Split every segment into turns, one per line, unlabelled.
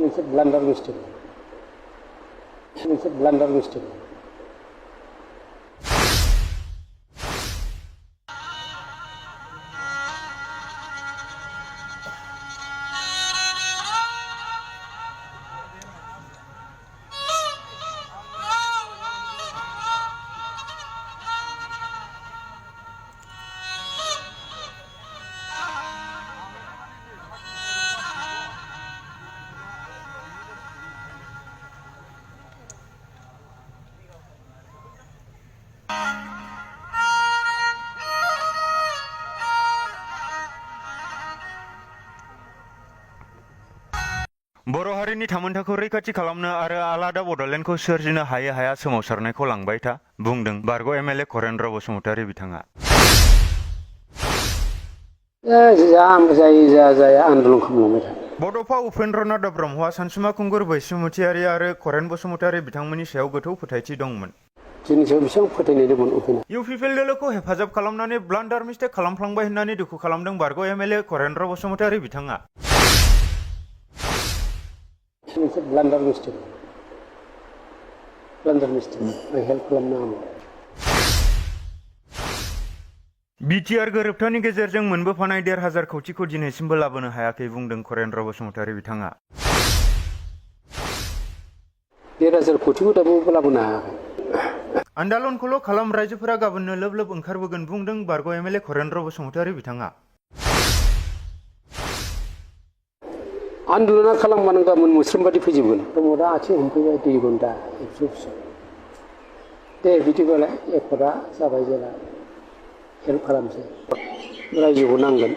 It's a blunder mistake. It's a blunder mistake.
बर' हारिनि थामोनथाखौ रैखाथि खालामनो आरो आलादा बड'लेण्डखौ सोरजिनो हायै हाया सोमावसारनायखौ लांबाय था बुंदों बारग' MLA करेन्द्र बसुमतारी बिथाङा।
जाया आन्दलन खालामलांबाय था।
बड'फा उपेन्द्रनाथ ब्रह्मआ सानसुमा खुंगुर बैसोमुतियारि आरो करेन बसुमतारी बिथांमोननि सायाव गोथौ फोथायथि दंमोन।
जोंनि सायाव बेसेबां फोथायनाय दंमोन उपेन्द्र।
इउपिपिएल दोलोखौ हेफाजाब खालामनानै ब्लान्डार मिस्टेक खालामफ्लांबाय होननानै दुखु खालामदों बारग' MLA करेन्द्र बसुमतारी बिथाङा।
It's a blunder mistake. Blunder mistake. I help खालामनाङामोन।
BTR गोरोबथानि गेजेरजों मोनबोफानाय 1,500 कौटिखौ दिनैसिमबो लाबोनो हायाखै बुंदों करेन्द्र बसुमतारी बिथाङा।
1,500 कौटिखौ दाबो लाबोनो हायाखै।
आन्दलनखौल' खालाम रायजोफोरा गाबोननो लोब लोब ओंखारबोगोन बुंदों बारग' MLA करेन्द्र बसुमतारी बिथाङा।
आन्दलना खालामबानो गाबोन मोस्रोमबादि फैजोबगोन। प्रमदा आथिं हमफैबाय 2 घन्टा एबसु दे बिदिबालाय एखदा जाबाय जेला हेल्प खालामसै। रायजोखौ नांगोन।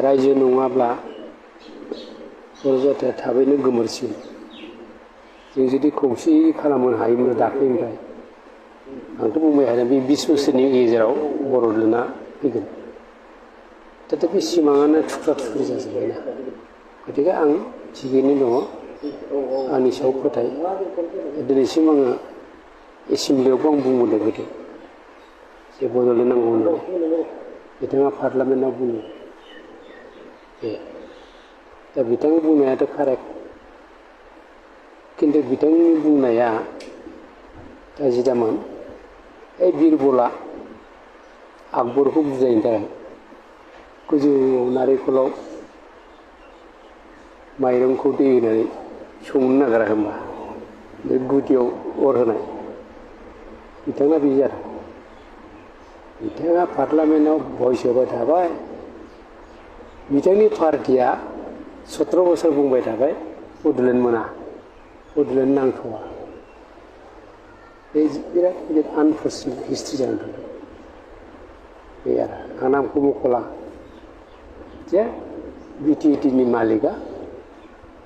रायजो नङाब्ला बर' जाथिया थाबैनो गोमोरसिगोन। जों जुदि खौसेयै खालामनो हायोमोन दाख्लैनिफ्राय आंथ' बुंबाय थादों बे 20 बोसोरनि गेजेराव बर'लेण्डआ फैगोन। दा बे सिमाङानो थुख्रा थुख्रि जाजोब्बायना। गतिके आं थिगैनो दङ आंनि सायाव फोथाय। दिनैसिम आङो एसेमब्लियावबो आं बुंबोदों गोदो जे बड'लेण्ड नांगौ होननानै बिथाङा पार्लियामेन्टआव बुङो। दा बिथांनि बुंनायाथ' कारेक्ट खिन्थु बिथांनि बुंनाया गाज्रिदामोन। बिरबला आकबरखौ बुजायनो थाखाय गोजौआव नारेंखलाव माइरंखौ दै होनानै संनो नागिरा होमबा बे गुदियाव अर होनाय बिथाङा बे जादों। बिथाङा पार्लियामेन्टआव भइस होबाय थाबाय। बिथांनि पार्टिया 17 बोसोर बुंबाय थाबाय बड'लेण्ड मोना बड'लेण्ड नांथ'वा। बे बिराद गिदिर आनफर्चुनेट हिस्ट्रि जानानै थांदों। बे आरो आं नामखौ मख'ला जे BTRनि मालिकआ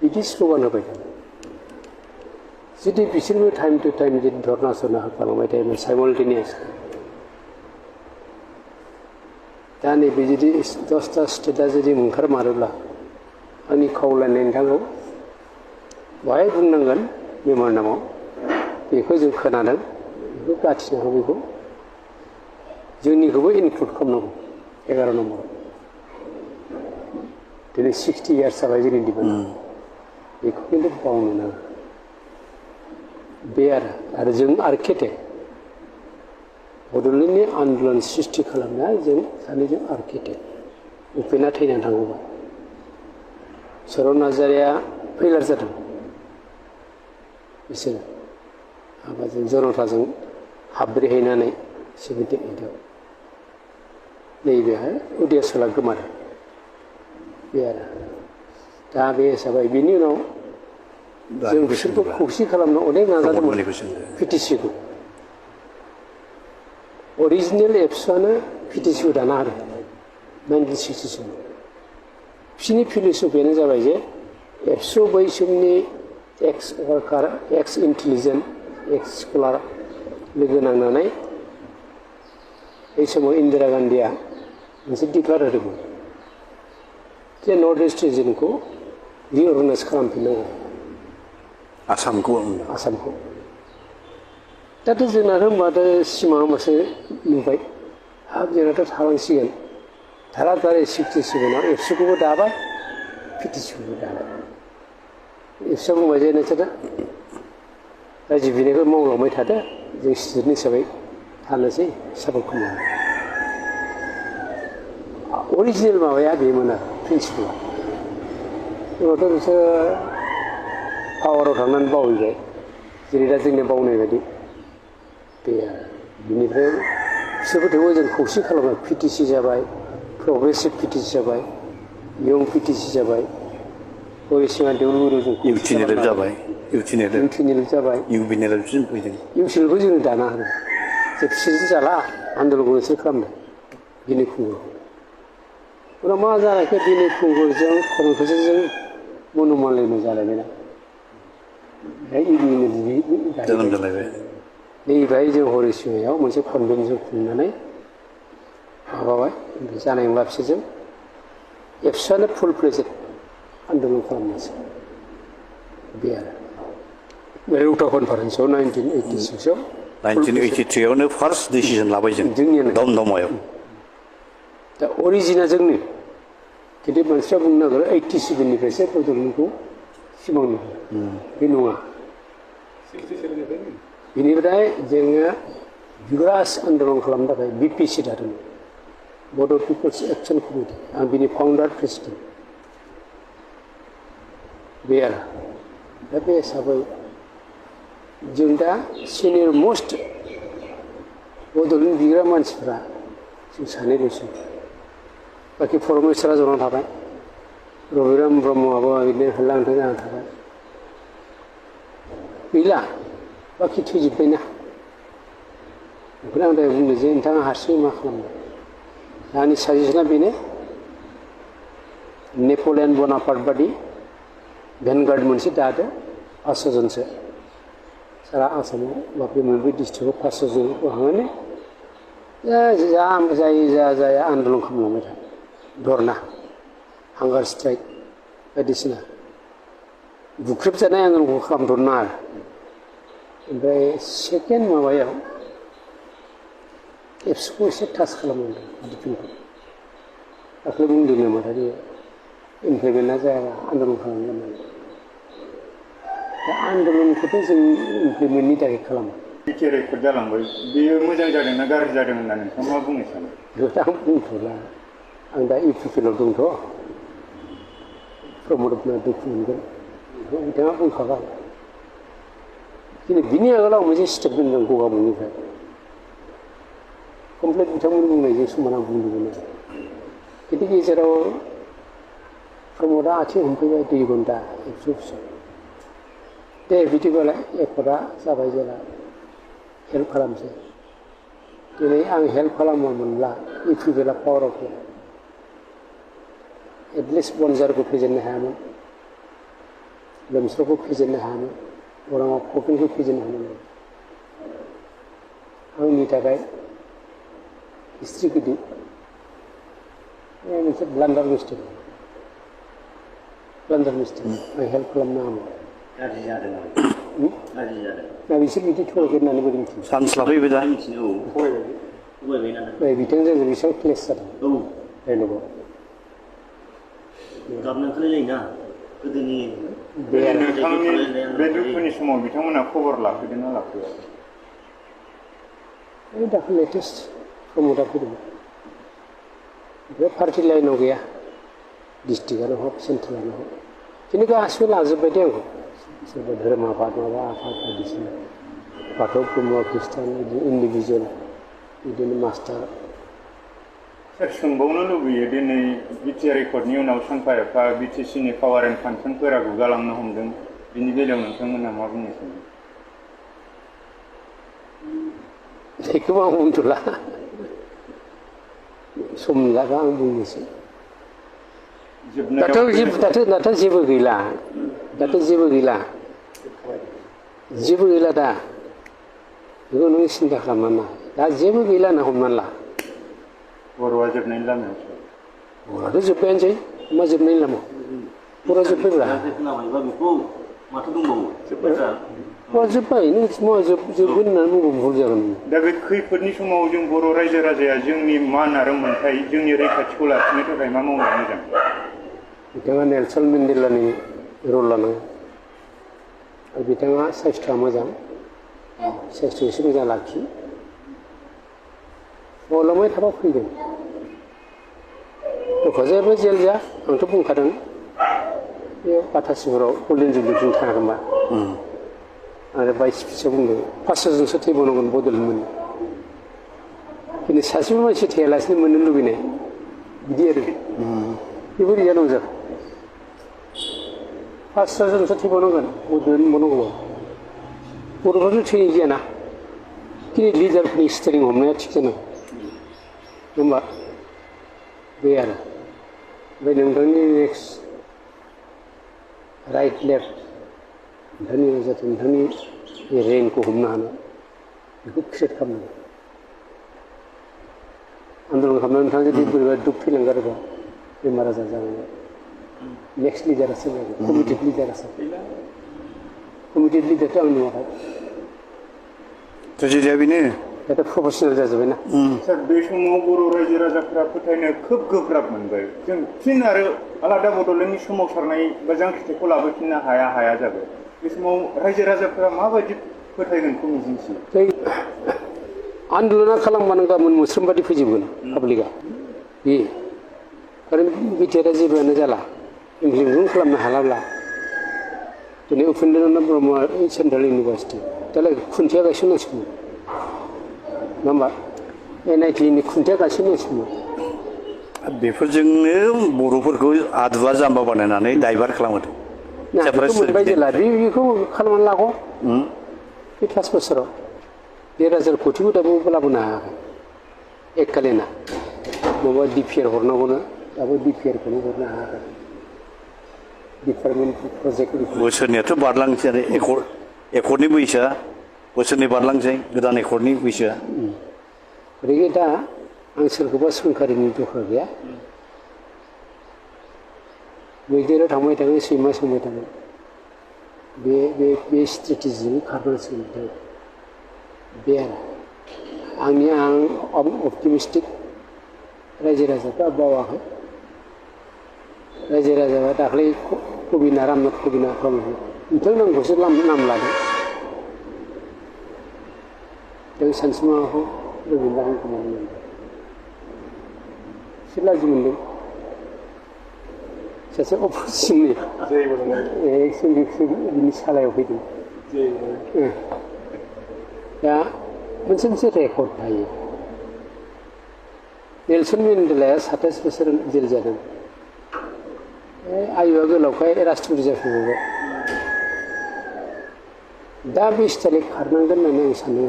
बिदि स्ल'गान होबाय थादों। जुदि बिसोरबो टाइम टु टाइम जुदि धर्ना सरना होखालांबाय थायोमोन साइमल्टेनियास दा नैबे जुदि 10टा स्टेटआ जुदि ओंखारमारोब्ला आंनि खावलायनाय नोंथांखौ बहाय बुंनांगोन मेम'रेन्डामाव बेखौ जों खोनादों बेखौ गाथिनो हागौ। बेखौ जोंनिखौबो इनक्लुड खालामनांगौ 11 नम्बराव। दिनै 60 इयार्स जाबाय जोंनि डिमान्ड बेखौ खिन्थु बावनो नाङा। बे आरो जों आर्किटेक्ट बड'लेण्डनि आन्दलन सृष्टि खालामनाया जों सानैजों आर्किटेक्ट। उपेना थैनानै थांबाय। चरन नार्जारिया फैलार जादों। बिसोरो हाबाजों जनताजों हाब्रेहैनानै 78आव नैबेहाय उदियासला गोमादों। बे आरो दा बे हिसाबै बिनि उनाव जों बिसोरखौ खौसे खालामनो अनेक नाजादोंमोन। PTCखौ अरिजिनेल एबसुआनो PTCखौ दाना होदों 1967। बिसोरनि फिलसफियानो जाबाय जे एबसु बै समनि एक्स वार्कार एक्स इन्टेलिजेन्ट एक्स स्कलार लोगो नांनानै बै समाव इन्दिरा गान्धीया मोनसे डिक्लार होदोंमोन जे नर्थ इस्ट रिजनखौ रिअर्गानाइज खालामफिननांगौ। आसामखौ दाथ' जोंनाथ' होनबाथ' सिमाङा होमबासो नुबाय हाब जोंनाथ' थालांसिगोन। थारा थारै 67आव एबसुखौबो दाबाय PTCखौबो दाबाय। एफसा बुंबाय जे नोंसोरो रायजो बिनायखौ मावलांबाय थादो जों स्टुडेन्ट हिसाबै थानोसै सापर्ट खालामो अरिजिनेल माबाया बेमोन आरो प्रिन्सिपला उनावथ' बिसोर पावाराव थांनानै बावहैबाय जेरै दा जोंनि बावनाय बायदि बे आरो बिनिफ्राय बिसोरबो थेवबो जों खौसे खालामबाय पिटिसि जाबाय प्रग्रेसिभ पिटिसि जाबाय यं पिटिसि जाबाय हरिसिङा देवलुरु जों
इउटिनेल जाबाय
इउटिनेल जाबाय
इउबिनेलसिम फैदों
इउटिनेलखौ जों दाना होदों जे बिसोरजों जाला आन्दलनखौ नोंसोर खालामदों बिनि खुंगुर उनाव मा जानायखो बिनि खुंगुरजों खरमखोजों मन'मालिन्य जालायबायना
जोनोम जालायबाय
नैबाय जों हरिसिङायाव मोनसे कनभेन्सन खुंनानै माबाबाय जानाय नंला बिसोरजों एबसुआनो फुल फ्लेजेड आन्दलन खालामनोसै बे आरो रौता कनफारेन्सआव 1986आव
1983आवनो फार्स्ट डिसिजन लाबाय जों
जोंनियानो
दमदमायाव
दा अरिजिना जोंनि खिन्थु मानसिफ्रा बुंनो नागिरो 87निफ्रायसो बड'लेण्डखौ सिमां नुयो बे नङा बेनिफ्राय जोङो बिग्रास आन्दलन खालामनो थाखाय बिपिसि दादोंमोन बड' पिपल्स एक्सन कमिटि आं बिनि फाउन्डार प्रेसिडेन्ट बे आरो दा बे हिसाबै जों दा सिनियर मस्ट बड'लेण्ड बिग्रा मानसिफ्रा जों सानैल'सो बाखि परमेश्वरा जना थाबाय रबिराम ब्रह्मआबो बिदिनो होलांथों जाना थाबाय गैला बाखि थैजोब्बायना ओंखायनो आं दहाय बुंदों जे नोंथाङा हारसिङै मा खालामदों आंनि साजेसना बेनो नेपलियन बनापार्ट बादि भेनगार्ड मोनसे दादो 500 जनसो सारा आसामाव बा बे मोनब्रै डिस्ट्रिक्टआव 500 जन बोखांनानै जाया आन्दलन खालामलांबाय था धरना हांगार स्ट्राइक बायदिसिना बुख्रेबजानाय आन्दलनखौ खालामथ'नो नाङा ओमफ्राय सेकेन्ड माबायाव एबसुखौ एसे टाच खालामनांगौ डिफेन्सखौ दाख्लै बुंदों नामा दायो इमप्लिमेन्टआ जायाबा आन्दलन खालामगोन दा आन्दलनखौथ' जों इमप्लिमेन्टनि थाखाय खालामा
बिटिआर रेकर्ड जालांबाय बेयो मोजां जादोंना गाज्रि जादों होनना नोंथाङा मा बुंनो सानो
बेखौथ' आं बुंथ'ला आं दा इउपिपिएलआव दंथ' प्रमदफोरा दुखु मोनगोन बेखौ बिथाङा बुंखाबाय खिन्थु बिनि आगोलाव मोनसे स्टेप दोनदों गगामुगनिफ्राय कमप्लिट बिथांमोन बुंनायजों समान आं बुंदोंमोन आरो खिन्थु गेजेराव प्रमदआ आथिं हमफैबाय 2 घन्टा एबसु अफिसाव दे बिदिबालाय एफर्टआ जाबाय जेला हेल्प खालामसै दिनै आं हेल्प खालामामोनब्ला इउपिपिएलआ पावाराव फैया एटलिस्ट बनजारखौ फेजेननो हायामोन लोमस्रावखौ फेजेननो हायामोन अराङाव कपिलखौ फेजेननो हायामोन आंनि थाखाय हिस्ट्रि गिदिर मोनसे ब्लान्डार मिस्टेक आं हेल्प खालामनो हायामोन
गाज्रि जादों
दा बिसोर बिदि थगायगोन होननानै बोरै मिथियो
चान्स लाफैबाय दा
बिथांजों बेसेबां क्लेस जादों डाइलगाव
गाबनो ओंखारलायलायोना गोदोनि
नोंथांनि बे दुखुनि समाव बिथांमोना खबर लाफैदोंना लाफैया
दाख्लै लेटेस्ट प्रमदआ फैदोंमोन ओमफ्राय पार्टि लाइनाव गैया डिस्ट्रिक्टआनो हक सेन्ट्रेलानो हक खिन्थु गासिबो लाजोब्बाय दे आंखौ सोरबा धोरोम आफाद माबा आफाद बायदिसिना बाथौ ब्रह्म ख्रिस्टान बिदि इन्डिभिजुवेल बिदिनो मास्टार
सोर सोंबावनो लुबैयो दिनै बिटिआर रेकर्डनि उनाव सानफा एफा बिटिसिनि पावार एन्ड फांसनफोरा गुगालांनो हमदों बिनि बेलायाव नोंथांमोना मा बुंनो सानो
बेखौ आं बुंथ'ला सम लागा आं बुंनोसै दाथ' जेबो गैला दा बेखौ नों सिन्था खालामनाङा दा जेबो गैला होनना हमनानै ला
बर'आ जोबनायनि लामायाव
बर'आथ' जोब्बायानोसै मा जोबनायनि लामा बर'आ जोब्बायब्रा
खोनाबायबा बेखौ माथो दंबावो
जोब्बाय नों मा जोबगोन होननानै बुंबा भुल जागोन
दा बे खैफोदनि समाव जों बर' रायजो राजाया जोंनि मान आरो मोन्थाय जोंनि रैखाथिखौ लाखिनो थाखाय मा मावनाया मोजां
बिथाङा नेलसन मेन्डेलानि रल लानांगौ आरो बिथाङा साइस्थ'आ मोजां साइस्थ'खौ एसे मोजां लाखि मलमै थाबा फैगोन क'क्राझारबो जेल जा आंथ' बुंखादों बे बाथासिफोराव गल्डेन जुबलिजों थाङाखैबा आरो बाइस फिसा बुंदों 500 जनसो थैबावनांगोन बड'लेण्ड खिन्थु सासेबो मानसि थैयालासिनो मोननो लुबैनाय बिदि आरो बेबो रिजाल्ट जागोन 500 जनसो थैबावनांगोन बड'लेण्ड मोननांगौबा बर'फ्राथ' थैनाय जायाना खिन्थु लिडारफोरनि स्टेरिं हमनाया थिग जानांगौ होमबा बे आरो ओमफ्राय नोंथांनि नेक्स्ट राइट लेफ्ट नोंथांनि जाहाथे नोंथांनि रेंकखौ हमनो हानाय बेखौ क्रिएट खालामनांगौ आन्दलन खालामनानै नोंथाङा जुदि बोरैबा दुख थैलांगारोबा बेमार आजार जानांगौ नेक्स्ट लिडारासो जागोन कमिटेड लिडारासो कमिटेड लिडारथ' आं नुवाखै
ट्रेजेडिया बेनो
दाथ' प्रफेसनेल जाजोब्बायना
सार बे समाव बर' रायजो राजाफोरा फोथायनो खोब गोब्राब मोनबाय जों फिन आरो आलादा बड'लेण्डनि सोमावसारनाय बा जांख्रिथायखौ लाबोफिननो हाया जाबाय बे समाव रायजो राजाफोरा माबायदि फोथायगोनखौ मिजिंथियो
बै आन्दलना खालामबानो गाबोन मुस्रोमबादि फैजोबगोन पाब्लिकआ बे आरो बिटिआरआ जेबोआनो जाला इमप्लिमेन्ट खालामनो हालाब्ला दिनै उपेन्द्रनाथ ब्रह्मआ सेन्ट्रेल इउनिभारसिटि दालाय खुन्थिया गायसननांसिगौमोन नङा होमबा NITनि खुन्थिया गायसननांसिगौमोन
बेफोरजोंनो बर'फोरखौ आदुवा जाम्बा बानायनानै डाइभार्ट खालामदों
बेखौ मोनबाय जेला बेखौ खालामनानै लागौ बे 5 बोसोराव 1,000 कोटिखौ दाबो लाबोनो हायाखै एककालीना माबा DPR हरनांगौनो दाबो DPRखौनो हरनो हायाखै डिपार्टमेन्ट प्रजेक्ट
बोसोरनियाथ' बारलांसै आरो एकर्डनि बैसोआ बोसोरनै बारलांसै गोदान एकर्डनि बैसोआ
ओरैनो दा आं सोरखौबा सोंखारिनि दखा गैया मैदेरा थांबाय थागोन सैमा सोंबाय थागोन बे स्ट्रेटेजिजों खारनांसिगोन बे आरो आं अपटिमिस्टिक रायजो राजाफ्रा बावाखै रायजो राजाफ्रा दाख्लै रामनाथ कबिना नोंथां नामखौसो नाम लादों जों सानसुमाखौ रबिन्द्र कुमार मोनदों एसे लाजि मोनदों सासे अफिसनि बिनि सालायाव फैदों दा मोनसे रेकर्ड थायो नेलसन मेन्डेलाया 27 बोसोर जेल जादों आयुआ गोलावखाय राष्ट्रपति जाफैबाय दा बे स्टाइलै खारनांगोन होननानै आं सानो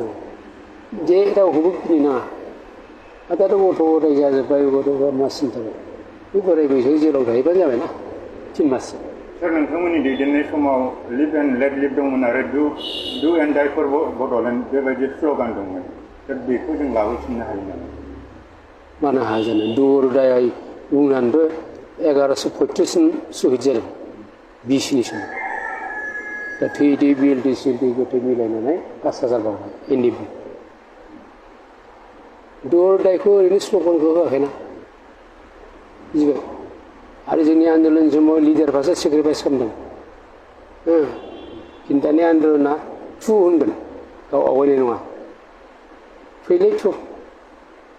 जे रावखौबो गिनो नाङा दाथ' गथ' गथाय जाजोब्बाय गथ'फ्रा मा सिन्था बे बोराय बैसोआव जेलाव थाहैबानो जाबायना 3 माससो
सार नोंथांमोननि दैदेननाय समाव लिभ एन्ड लेट लिभ दंमोन आरो डु एन्ड डाइ फर बड'लेण्ड बेबायदि स्ल'गान दंमोन दा बेखौ जों लाबोफिननो हायो नामा
मानो हाया जानो डु अर डाइ बुंनानैबो 1135 शहीद जादों बिसिनि समाव दा थै BLTC गथै मिलायनानै 5,000 बावबाय NDP डु अर डाइखौ ओरैनो स्ल'गानखौ होआखैना बुजिबाय आरो जोंनि आन्दलन समाव लिडारफ्रासो सेक्रिफाइस खालामदों खिन्थु दानि आन्दलना थु होनगोन गाव आवगायनाय नङा फैलाय थु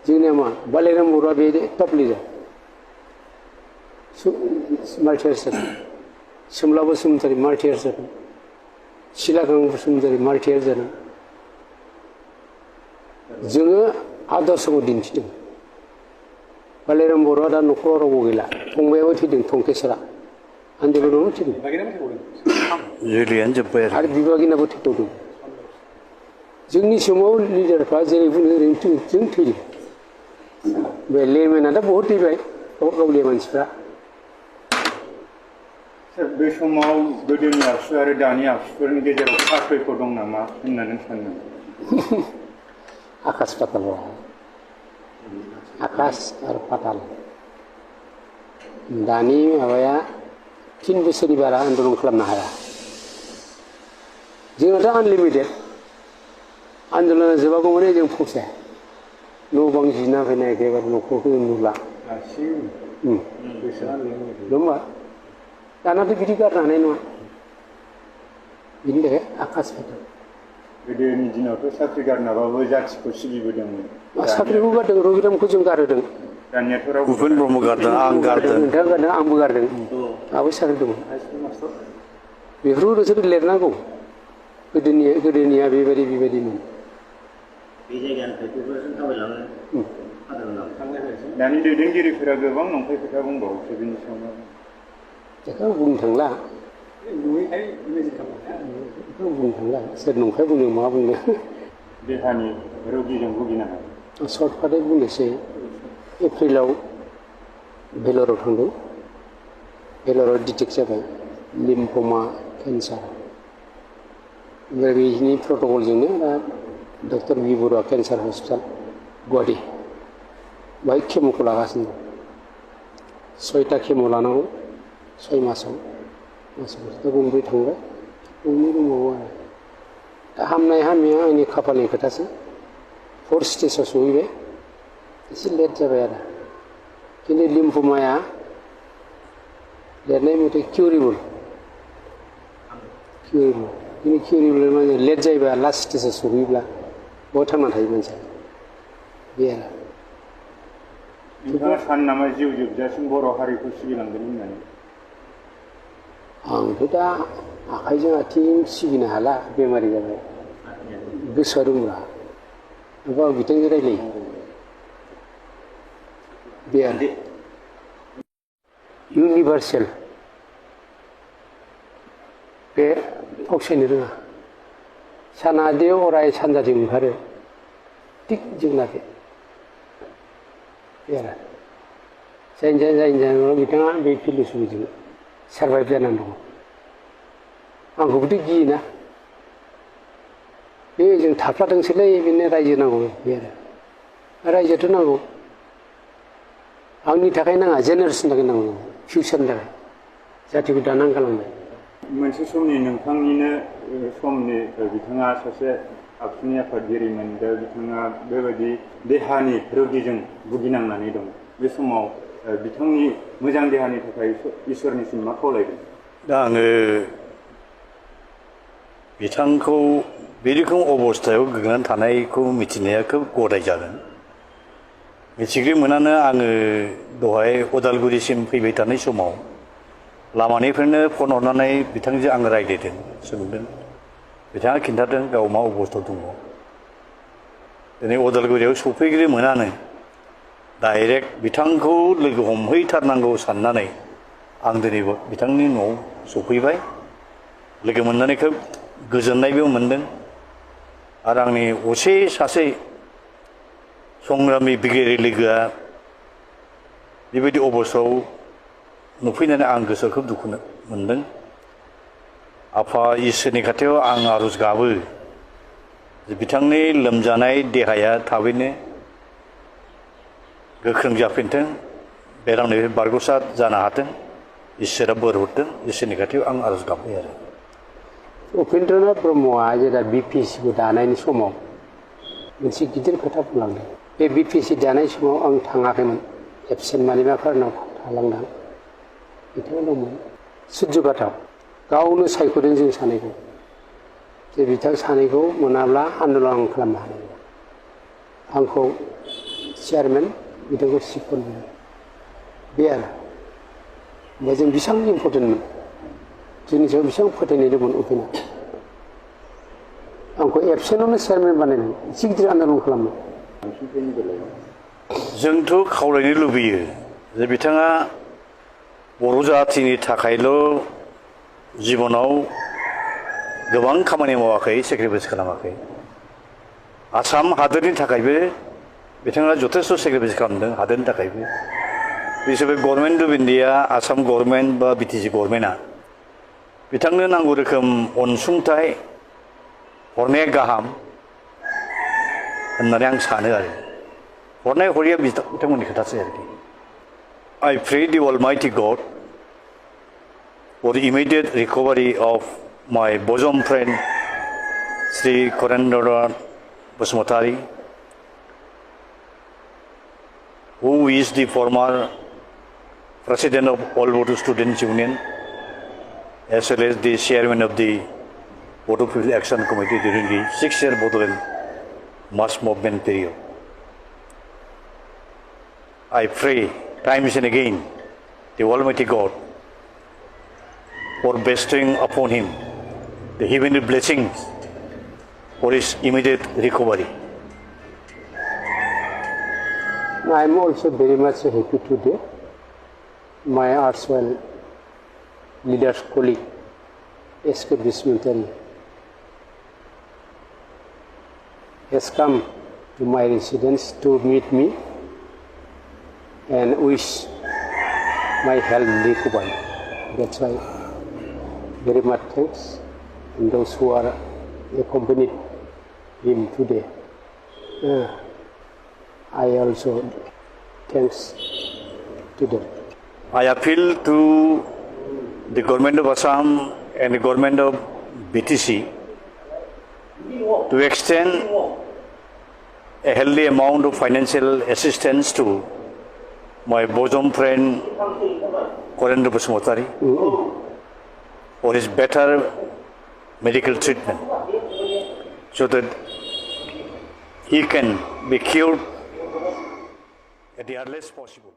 जोंनिया मा बालायराम बर'आ बे टप लिडार मार्टियार्स जादों सोमला बसुमतारी मार्टियार्स जादों सिलागां बसुमतारी मार्टियार जादों जोङो आदर्शखौ दिन्थिदों बालायराम बर'आ दा न'खराव रावबो गैला फंबायाबो थैदों टंकेश्वरा आन्दलनावनो थैदों
जुलियानो जोब्बाय
आरो बिबागिनाबो थैबावदों जोंनि समाव लिडारफ्रा जेरै बुङो ओरैनो जों थैदों बे लेमेना दा बहुद थैबाय गावलिया मानसिफ्रा
सार बे समाव गोदोनि आखु आरो दानि आखुफोरनि गेजेराव पार्थक्य दं नामा होननानै सानो
आकाश पाताल आकाश आरो पाताल दानि माबाया 3 बोसोरनि बारा आन्दलन खालामनो हाया जोंनाथ' आनलिमिटेड आन्दलना जोबागौ माने जों फसाया न' बां जिना फैनाय एखेबारे न'खरखौ जों नुला नङा होमबा दानाथ' बिदि गारनो हानाय नङा बिनि थाखाय आकाश होदों
गोदोनि दिनावथ' साख्रि गारनाबाबो जाथिखौ सिबिबोदोंमोन
साख्रिखौ गारदों रबिरामखौ जों गारहोदों
दानियाथ' रावबो
भुपेन ब्रह्म गारदों आं गारदों
नोंथाङा गारदों आंबो गारदों आबो साख्रि दंमोन बेफोरखौ नोंसोर लिरनांगौ गोदोनिया बेबायदिमोन
बे जायगानिफ्राय क'क्राझारसिम थाबायलाङो हादोरनाव
दानि दैदेनगिरिफोरा गोबां नंखाय खोथा बुंबावोसो बेनि सायाव
बेखौ बुंनो थांला बुंनो थांला सोर नंखाय बुंनो मा बुंनो
देहानि रोगिजों भुगिनाङा
सर्टकाटै बुंनोसै एप्रिलाव भेलराव थांदों भेलराव डिटेक्ट जाबाय लिम्फमा केन्सार ओमफ्राय बिनि प्रट'कलजोंनो दा डक्टर बि बरुवा केन्सार हस्पिटाल गुवाहाटि बाहाय केम'खौ लागासिनो दं 6टा केम' लानांगौ 6 मासाव दा गंब्रै थांबाय गंनै दंबावो आरो दा हामनाय हामैया आंनि खाफालनि खोथासो 4 स्टेजाव सहैबाय एसे लेट जाबाय आरो खिन्थु लिम्फमाया लिरनाय मथे किउरेबल खिन्थु किउरेबल माने लेट जायोबा लास्ट स्टेजाव सहैब्ला बहा थांना थायो मानसिया बे आरो
नोंथाङा सानो नामा जिउ जोबजासिम बर' हारिखौ सिबिलांगोन होननानै
आंथ' दा आखाइजों आथिं सिबिनो हाला बेमारि जाबाय गोसोआ दंब्ला नङाबा आं बिथांजों रायलायो बे आरो इउनिभार्सेल बे फावसायनो रोङा सानादि अराय सानजाथिं ओंखारो थिग जोंना बे आरो जायनि जाहोनाव बिथाङा बे फिल'सफिजों सारभाइभ जानानै दङ आंखौबोथ' गियोना बे जों थाफ्लादोंसोलै बेनो रायजो नांगौ बे आरो रायजोआथ' नांगौ आंनि थाखाय नाङा जेनेरेसननि थाखाय नांगौ फिउचारनि थाखाय जाथिखौ दानानै गालांनाय
मोनसे समनि नोंथांनिनो समनि बिथाङा सासे आबसुनि आफादगिरिमोन दा बिथाङा बेबायदि देहानि रोगिजों भुगिनांनानै दं बे समाव बिथांनि मोजां देहानि थाखाय इसोरनिसिम मा खावलायदों
दा आङो बिथांखौ बे रोखोम अबस्थायाव गोग्लैनानै थानायखौ मिथिनाया खोब गदाय जागोन मिथिग्रो मोनानो आङो दहाय अदालगुरिसिम फैबाय थानाय समाव लामानिफ्रायनो फन हरनानै बिथांजों आङो रायज्लायदों सोंदों बिथाङा खिन्थादों गाव मा अबस्थायाव दङ दिनै अदालगुरियाव सफैग्रो मोनानो डाइरेक्ट बिथांखौ लोगो हमहैथारनांगौ साननानै आं दिनै बिथांनि न'आव सफैबाय लोगो मोननानै खोब गोजोननायबो मोनदों आरो आंनि असे सासे संग्रामि बिगियारि लोगोआ बेबायदि अबस्थायाव नुफैनानै आं गोसोआव खोब दुखु मोनदों आफा इसोरनि खाथियाव आं आर'ज गाबो जे बिथांनि लोमजानाय देहाया थाबैनो गोख्रों जाफिनथों बेरामनिफ्राय बारग'सार जानो हाथों इसोरा बोर हरथों इसोरनि खाथियाव आं आर'ज गाबबाय आरो
उपेन्द्रनाथ ब्रह्मआ जेब्ला BPSCखौ दानायनि समाव मोनसे गिदिर खोथा बुंलांदों बे BPSC दानाय समाव आं थाङाखैमोन एबसेन्ट मानिबा खारनाव थालांदों बिथाङा दंमोन सुर्यपाताव गावनो सायख'दों जों सानैखौ जे बिथां सानैखौ मोनाब्ला आन्दलन खालामनो हानाय नङा आंखौ चेयारमेन बिथांखौ चिफ कनभेनार बे आरो ओमफ्राय जों बेसेबां इम्पर्टेन्टमोन जोंनि सायाव बेसेबां फोथायनाय दंमोन उपेना आंखौ एबसेन्टआवनो चेयारमेन बानायदों एसे गिदिर आन्दलन खालामनो
जोंथ' खावलायनो लुबैयो जे बिथाङा बर' जाथिनि थाखायल' जिबनाव गोबां खामानि मावाखै सेक्रिफाइस खालामाखै आसाम हादोरनि थाखायबो बिथाङा जथेस्थ' सेक्रिफाइस खालामदों हादोरनि थाखायबो हिसाबै government of India Assam government बा BTC गभर्नमेन्टआ बिथांनो नांगौ रोखोम अनसुंथाइ हरनाया गाहाम होननानै आं सानो आरो हरनाय हरिया बिथांमोननि खोथासै आरोखि I pray the Almighty God for the immediate recovery of my bosom friend Sri Korendranath Basmotari, who is the former president of All Bodu Students Union as well as the chairman of the Bodo People Action Committee during the 6-year Bodoland mass movement period. I pray times and again the Almighty God for bestowing upon him the heavenly blessings for his immediate recovery.
I am also very much happy today. My erstwhile leader's colleague escaped this military has come to my residence to meet me and wish my health recovery. That's why very much thanks and those who are accompanied him today. I also thanks to them.
I appeal to the government of Assam and the government of BTC to extend a healthy amount of financial assistance to my bosom friend Korendra Basmotari for his better medical treatment so that he can be cured at the earliest possible.